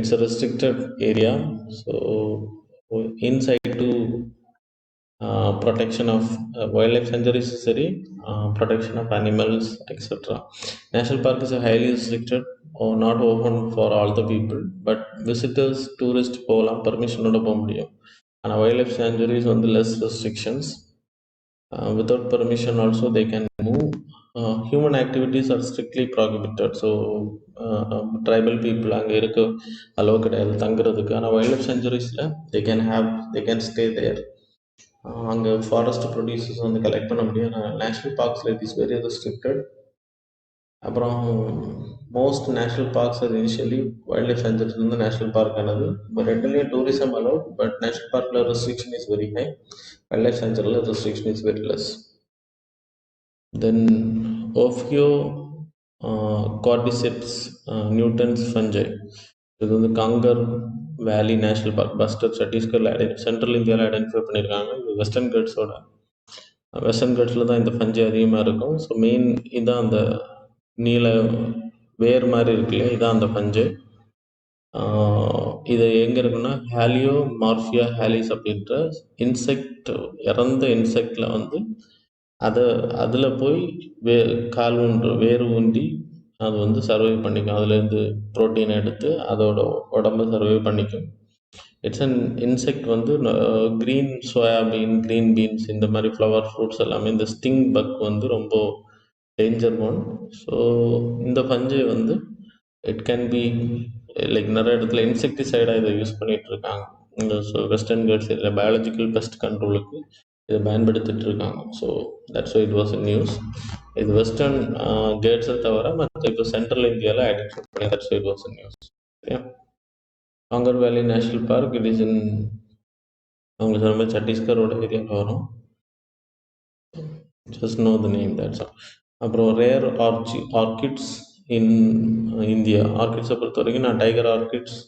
it's a restricted area. So inside to protection of wildlife sanctuaries is necessary, protection of animals, etc. National park is a highly restricted or not open for all the people, but visitors, tourists போகலாம், பர்மிஷனோட போக முடியும். ஆனால் wildlife sanctuaries வந்து less restrictions. Without permission also they can move. Human activities are strictly prohibited. So tribal people அங்கே இருக்க அளவு கிடையாது தங்குறதுக்கு. ஆனால் wildlife sanctuariesல they can stay there. அங்கே ஃபாரஸ்ட் ப்ரொடியூசர்ஸ் வந்து கலெக்ட் பண்ண முடியும். நேஷ்னல் பார்க்ஸில் இட் இஸ் வெரி ரெஸ்ட்ரிக்டட். அப்புறம் மோஸ்ட் நேஷ்னல் பார்க்ஸ் அது இனிஷியலி வைல்ட் லைஃப் சான்ச்சுரிஸ் வந்து நேஷ்னல் பார்க் ஆனது. இப்போ ரெண்டுலேயும் டூரிசம் அலோட், பட் நேஷ்னல் பார்க்கில் restriction is very high, wild life சான்ச்சுரியில் restriction is very less. Then ophiocordyceps nutans fungi. இது வந்து conquer valley national park, Bastar சத்தீஸ்கரில் சென்ட்ரல் இந்தியாவில் ஐடென்டிஃபை பண்ணியிருக்காங்க. இது வெஸ்டர்ன் கட்ஸில் தான் இந்த ஃபஞ்சை அதிகமாக இருக்கும். ஸோ மெயின் இதுதான் அந்த நீல வேர் மாதிரி இருக்கு இல்லையா, இதான் அந்த ஃபஞ்சை. இது எங்கே இருக்குன்னா ஹாலியோ மார்ஃபியா ஹாலிஸ் அப்படின்ற இன்செக்ட், இறந்த இன்செக்டில் வந்து அதில் போய் வேர் ஊன்றி அது வந்து சர்வை பண்ணிக்கும். அதுலேருந்து ப்ரோட்டீன் எடுத்து அதோட உடம்பை சர்வை பண்ணிக்கும். இட்ஸ் அன் இன்செக்ட் வந்து க்ரீன் சோயாபீன், க்ரீன் பீன்ஸ், இந்த மாதிரி ஃப்ளவர் ஃப்ரூட்ஸ் எல்லாமே. இந்த ஸ்டிங் பக் வந்து ரொம்ப டேஞ்சர் ஒன். ஸோ இந்த ஃபஞ்சை வந்து இட் கேன் பி லைக் நிறைய இடத்துல இன்செக்டிசைடாக இதை யூஸ் பண்ணிகிட்டு இருக்காங்க. இந்த வெஸ்டர்ன் கேர்ட்ஸ் இதில் பயாலஜிக்கல் பெஸ்ட் கண்ட்ரோலுக்கு இதை பயன்படுத்திட்டு இருக்காங்க. So that's why it was in news. இது வெஸ்டர்ன் கேட்ஸை தவிர மற்ற இப்போ சென்ட்ரல் இந்தியாவில் ஐடென்டிஃபை பண்ணி that's why it was in news. சரியா? Kanger valley national park it is in அவங்க சொன்ன மாதிரி சத்தீஸ்கரோட ஏரியாவில் வரும். Just know the name, that's all. அப்புறம் ரேர் ஆர்கிட்ஸ் இன் இந்தியா. ஆர்கிட்ஸை பொறுத்த வரைக்கும் நான் டைகர் ஆர்கிட்ஸ்,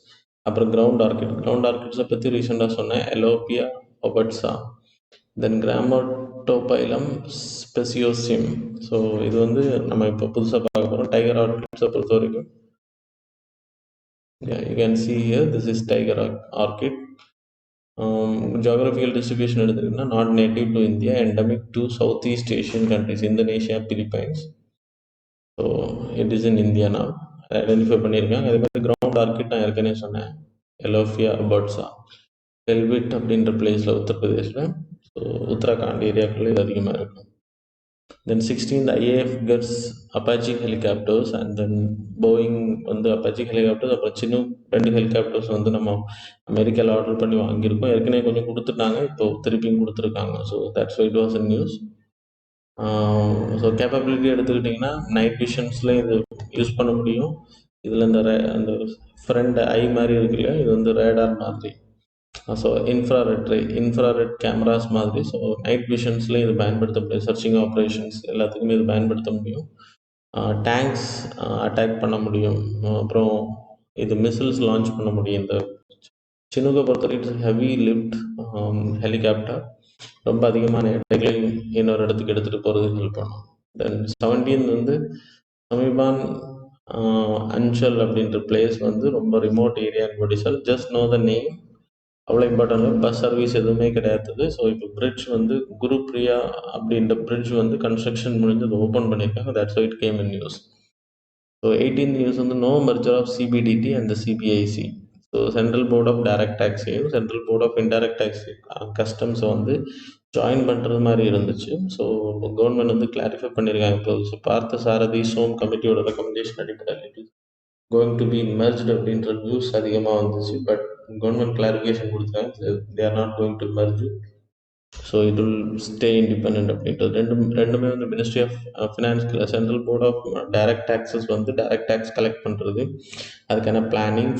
அப்புறம் கிரவுண்ட் ஆர்கிட்ஸை பற்றி ரீசெண்டாக சொன்னேன், எலோபியா ஒபட்ஸா, தென் கிராமட்டோபைலம் ஸ்பெசியோசிம். ஸோ இது வந்து நம்ம இப்போ புதுசாக பார்க்க போகிறோம். டைகர் ஆர்கிட்ஸை பொறுத்த வரைக்கும் you can see here, this is tiger orchid. Geographical distribution எடுத்துக்கிட்டீங்கன்னா not native to India, endemic to south east Asian countries, Indonesia, Philippines. So it is in India நான் ஐடென்டிஃபை பண்ணியிருக்காங்க. அதே மாதிரி கிரவுண்ட் ஆர்கிட் நான் ஏற்கனவே சொன்னேன், எலோஃபியா பர்ட்ஸா, டெல்விட் அப்படின்ற பிளேஸில் உத்தரப்பிரதேசில். ஸோ உத்தராகண்ட் ஏரியாக்களில் இது அதிகமாக இருக்கும். தென் 16th IAF gets Apache helicopters and then Boeing வந்து அப்பாச்சி ஹெலிகாப்டர்ஸ், அப்புறம் சின்ன 2 ஹெலிகாப்டர்ஸ் வந்து நம்ம அமெரிக்காவில் ஆர்டர் பண்ணி வாங்கியிருக்கோம். ஏற்கனவே கொஞ்சம் கொடுத்துட்டாங்க, இப்போ திருப்பியும் கொடுத்துருக்காங்க. So that's why it was in news. So capability எடுத்துக்கிட்டிங்கன்னா நைட் விஷன்ஸில் இது யூஸ் பண்ண முடியும். இதில் அந்த ஃப்ரண்ட் ஐ மாதிரி இருக்கு இல்லையா, இது வந்து ரேடார் மாதிரி. ஸோ இன்ஃப்ராரெட் கேமராஸ் மாதிரி. ஸோ நைட் விஷன்ஸ்லேயும் இது பயன்படுத்த முடியும், சர்ச்சிங் ஆப்ரேஷன்ஸ் எல்லாத்துக்குமே இது பயன்படுத்த முடியும். டேங்க்ஸ் அட்டாக் பண்ண முடியும். அப்புறம் இது மிசில்ஸ் லான்ச் பண்ண முடியும். இந்த சினுகை பொறுத்தவரைக்கும் ஹெவி லிஃப்ட் ஹெலிகாப்டர் ரொம்ப அதிகமான எடைகளை இன்னொரு இடத்துக்கு எடுத்துகிட்டு போகிறதுக்கு ஹெல்ப் பண்ணும். தென் 17 வந்து சமீபான் அஞ்சல் அப்படின்ற பிளேஸ் வந்து ரொம்ப ரிமோட் ஏரியா ஒடிசல். ஜஸ்ட் நோ த நேம், அவ்வளோ இம்பார்ட்டன்ட். பஸ் சர்வீஸ் எதுவுமே கிடையாது. ஸோ இப்போ பிரிட்ஜ் வந்து குரு பிரியா அப்படின்ற பிரிட்ஜ் வந்து கன்ஸ்ட்ரக்ஷன் முடிஞ்சு அதை ஓப்பன் பண்ணியிருக்காங்க. That's why it came in news. So 18th news வந்து no merger of CBDT and the CBIC. So central board of direct டேக்ஸையும் central board of indirect tax கஸ்டம்ஸை வந்து ஜாயின் பண்ணுறது மாதிரி இருந்துச்சு. ஸோ கவர்மெண்ட் வந்து கிளாரிஃபை பண்ணியிருக்காங்க. இப்போ ஸோ பார்த்த சாரதி சோம் கமிட்டியோட ரெக்கமெண்டேஷன் அடிப்படையில் கோயிங் டு பி மெர்ஜ்டு அப்படின்ற நியூஸ் அதிகமாக வந்துச்சு. பட் கவர்மெண்ட் கிளாரிஃபிகேஷன் கொடுத்தாங்க, they are not going to merge. So it will stay independent அப்படின்றது. ரெண்டுமே வந்து ministry of finance, central board of direct taxes வந்து டைரக்ட் டேக்ஸ் கலெக்ட் பண்ணுறது, அதுக்கான பிளானிங்,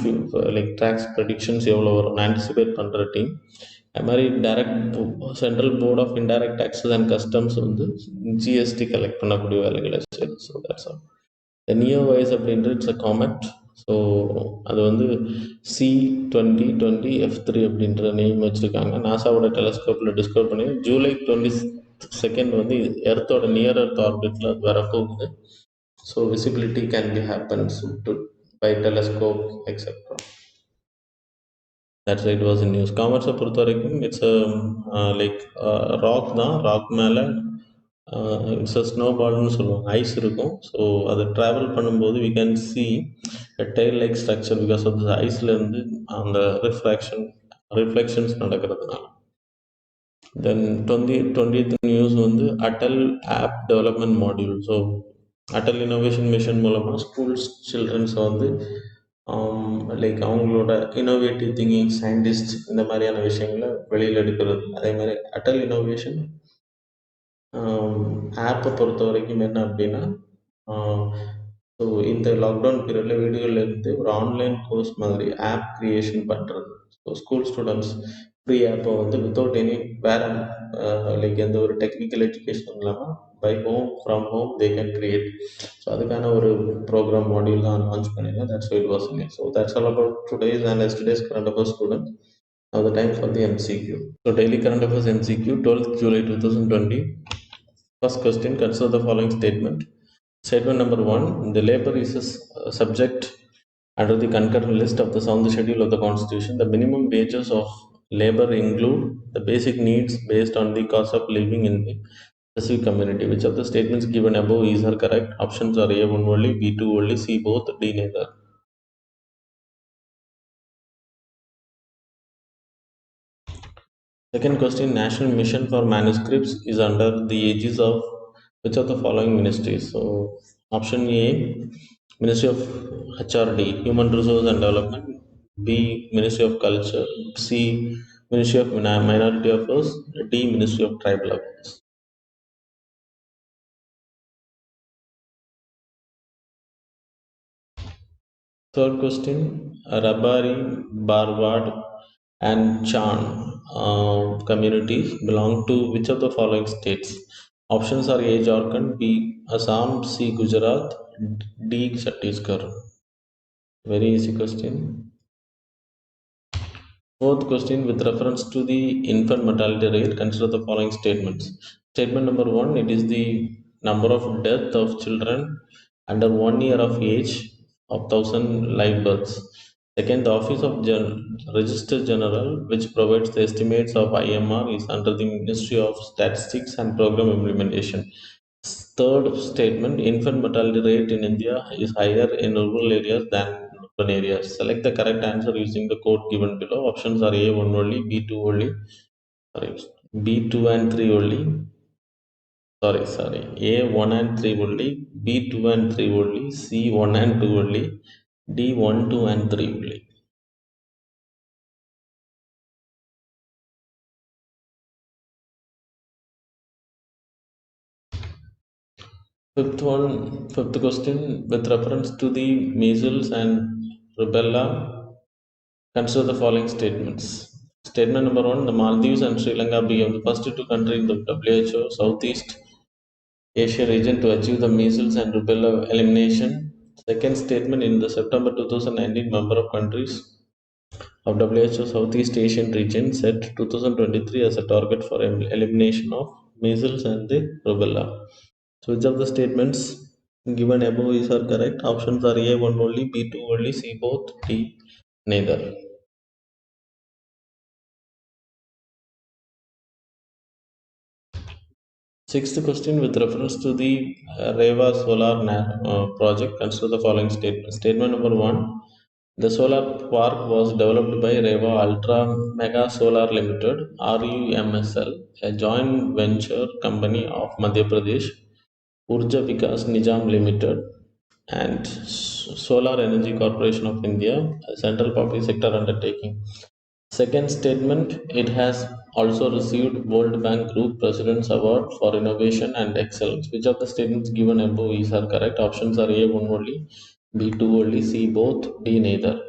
லைக் டேக்ஸ் ப்ரெடிக்ஷன்ஸ் எவ்வளோ வரும் ஆன்டிசிபேட் பண்ணுற டீம். அது மாதிரி central board of indirect taxes and customs வந்து ஜிஎஸ்டி கலெக்ட் பண்ணக்கூடிய வேலைகளை செய்யுது. So that's all. நியோ வைஸ் அப்படின்றது இட்ஸ் அ காமெட். ஸோ அது வந்து C2020F3 அப்படின்ற நேம் வச்சுருக்காங்க. நாசாவோட டெலஸ்கோப்பில் டிஸ்கவர் பண்ணி ஜூலை 22 வந்து எர்த்தோட நியர் எர்த் ஆர்பிட்டில் அது வரப்போகுது. So visibility can be happens by telescope etcetera. That's it was in news. காமர்ஸை பொறுத்த வரைக்கும் இட்ஸ் லைக் ராக் தான். ராக் மேலே இட்ஸ் அ ஸ்னோ பால்னு சொல்லுவாங்க, ஐஸ் இருக்கும். ஸோ அது ட்ராவல் பண்ணும்போது we can see tail like structure because of the ஐஸ்லேருந்து அந்த ரிஃப்ளெக்ஷன்ஸ் நடக்கிறதுனால. தென் 20th நியூஸ் வந்து Atal app development module. So Atal innovation mission மூலமாக ஸ்கூல்ஸ் சில்ட்ரன்ஸை வந்து லைக் அவங்களோட இன்னோவேட்டிவ் திங்கிங், சயின்டிஸ்ட் இந்த மாதிரியான விஷயங்களை வெளியில் எடுக்கிறது. அதே மாதிரி அட்டல் இனோவேஷன் ஆப்பை பொறுத்த வரைக்கும் என்ன அப்படின்னா, ஸோ இந்த லாக்டவுன் பீரியடில் வீடுகளில் இருந்து ஒரு ஆன்லைன் கோர்ஸ் மாதிரி ஆப் க்ரியேஷன் பண்ணுறது. ஸோ ஸ்கூல் ஸ்டூடெண்ட்ஸ் ஃப்ரீ ஆப்பை வந்து வித்தவுட் எனி வேறு லைக் எந்த ஒரு டெக்னிக்கல் எஜுகேஷன் இல்லாமல் from home they can create. So அதுக்கான ஒரு ப்ரோக்ராம் மாடியூல் தான் லான்ச் பண்ணியிருக்கேன். That's why it was in. So that's all about today's and yesterday's current affairs students. Now the time for the MCQ. So daily current affairs MCQ, 12th July 2020. First question, consider the following statement. Statement number 1, the labor is a subject under the concurrent list of the 7th schedule of the Constitution. The minimum wages of labor include the basic needs based on the cost of living in the specific community. Which of the statements given above is are correct? Options are A1 only, B2 only, C both, D neither. Second question, National Mission for Manuscripts is under the aegis of which of the following ministries? So option A, Ministry of HRD, Human Resource and Development, B, Ministry of Culture, C, Ministry of Minority Affairs, D, Ministry of Tribal Affairs. Third question, Rabari, Barwad and Chan communities belong to which of the following states? Options are A, Jharkhand, B, Assam, C, Gujarat, D, Chhattisgarh. Very easy question. Fourth question, with reference to the infant mortality rate, consider the following statements. Statement number 1, it is the number of death of children under 1 year of age of 1000 live births. Second, the Office of Registrar General, which provides the estimates of IMR, is under the Ministry of Statistics and Program Implementation. Third statement, infant mortality rate in India is higher in rural areas than urban areas. Select the correct answer using the code given below. Options are A1 only, B2 only, B2 and 3 only. A1 and 3 only, B2 and 3 only, C1 and 2 only, D1, 2 and 3 only. Fifth question, with reference to the measles and rubella, consider the following statements. Statement number one, the Maldives and Sri Lanka became the first two countries in the WHO Southeast Asia region to achieve the measles and rubella elimination. Second statement, in the September 2019, member of countries of WHO Southeast Asian region set 2023 as a target for elimination of measles and the rubella. So which of the statements given above is are correct? Options are A one only, B two only, C both, D neither. Sixth question, with reference to the Reva Solar project, consider the following statement. Statement number one, the solar park was developed by Reva Ultra Mega Solar Limited (RUMSL), a joint venture company of Madhya Pradesh Urja Vikas Nizam Limited and Solar Energy Corporation of India, a central public sector undertaking. Second statement, it has also received World Bank Group President's Award for Innovation and Excellence. Which of the statements given above is are correct? Options are A one only, B two only, C both, D neither.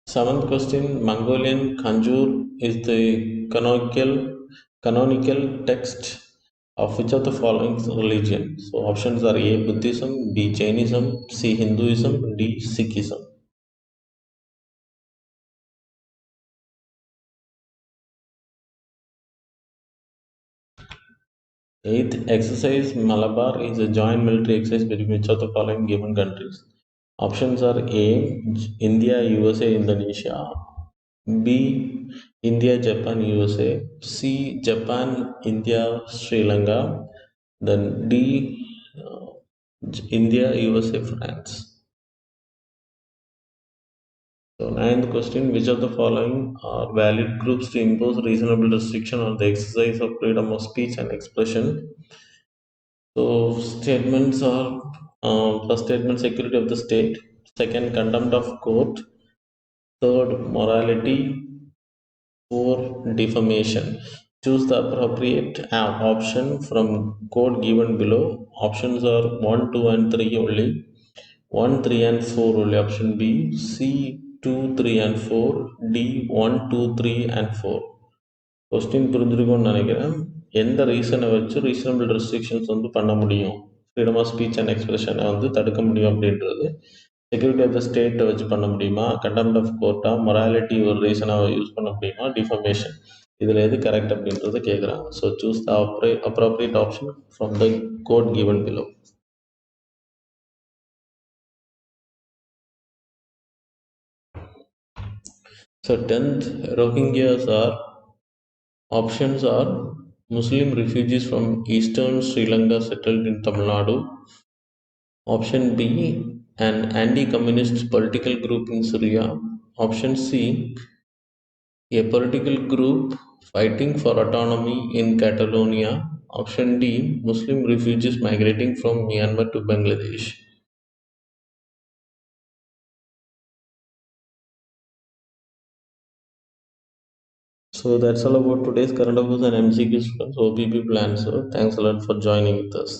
Seventh question, Mongolian Kanjur is the canonical text of which of the following religion? So options are A Buddhism, B Jainism, C Hinduism, D Sikhism. Eighth, exercise Malabar is a joint military exercise between which of the following given countries? Options are A India, USA, Indonesia, B India, Japan, USA, C Japan, India, Sri Lanka, then D India, USA, France. So ninth question, which of the following are valid groups to impose reasonable restriction on the exercise of freedom of speech and expression? So statements are first statement, security of the state; second, contempt of court; third, morality; fourth, defamation. Choose the appropriate option from code given below. Options are 1, 2, and 3 only. 1, 3, and 4 only. Option B, C 2, 3, and 4, D 1, 2, 3, and 4. Question புரிஞ்சிருக்கும்னு நினைக்கிறேன். எந்த ரீசனை வச்சு reasonable restrictions வந்து பண்ண முடியும், freedom of speech and எக்ஸ்பிரஷனை வந்து தடுக்க முடியும் அப்படின்றது செக்யூரிட்டி ஆஃப் த ஸ்டேட்டை வச்சு பண்ண முடியுமா, கண்டெம்ட் ஆஃப் கோர்ட்டா, மொராலிட்டி ஒரு ரீசனாக யூஸ் பண்ண முடியுமா, டிஃபமேஷன், இதில் எது கரெக்ட் அப்படின்றத கேட்குறாங்க. So choose the appropriate option from the code given below. So 10th, Rohingyas are options are Muslim refugees from eastern Sri Lanka settled in Tamil Nadu. Option B, an anti-communist political group in Syria. Option C, a political group fighting for autonomy in Catalonia. Option D, Muslim refugees migrating from Myanmar to Bangladesh. So that's all about today's current affairs and MCQs. So hope you people answer. Thanks a lot for joining with us.